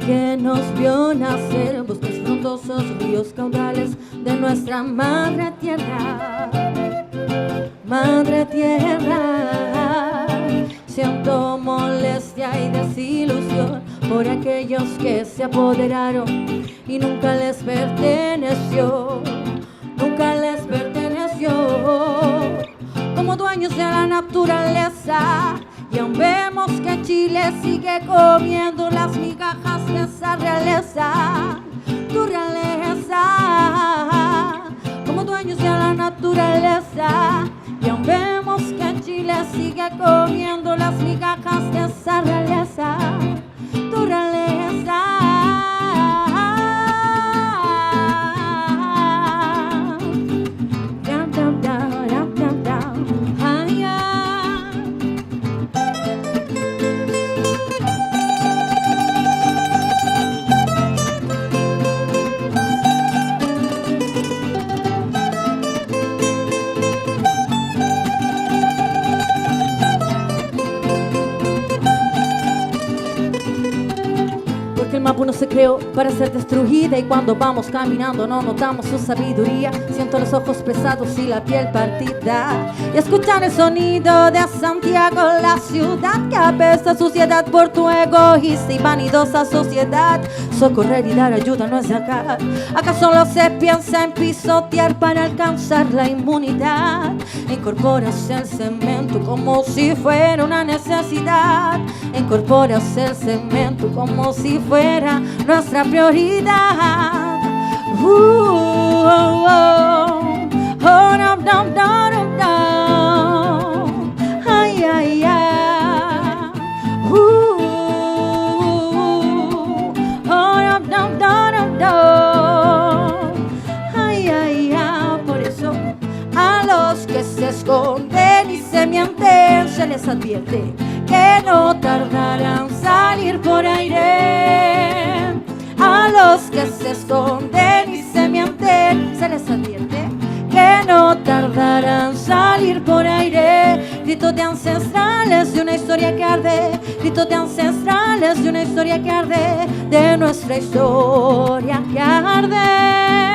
que nos vio nacer, bosques frondosos, ríos caudales de nuestra madre tierra. Madre tierra, siento molestia y desilusión por aquellos que se apoderaron y nunca les perteneció, nunca les perteneció. Como dueños de la naturaleza, y aún vemos que Chile sigue comiendo las migajas de esa realeza, tu realeza. Como dueños de la naturaleza, y aún vemos que Chile sigue comiendo las migajas de esa realeza, tu realeza. El Mapu no se creó para ser destruida, y cuando vamos caminando no notamos su sabiduría. Siento los ojos pesados y la piel partida, y escuchar el sonido de Santiago, la ciudad que apesta suciedad por tu egoísta y vanidosa sociedad. Socorrer y dar ayuda no es de acá. Acá solo se piensa en pisotear para alcanzar la inmunidad. Incorporas el cemento como si fuera una necesidad. Incorporas el cemento como si fuera nuestra prioridad. Oh, no, no, no, no, no. Ay, ay, ay. Oh, no, no, no, no, no. Ay, ay, ay. Por eso a los que se esconden y se mienten se les advierte que no tardarán en salir por aire. A los que se esconden y se mienten se les advierte que no tardarán en salir por aire. Gritos de ancestrales de una historia que arde, gritos de ancestrales de una historia que arde, de nuestra historia que arde.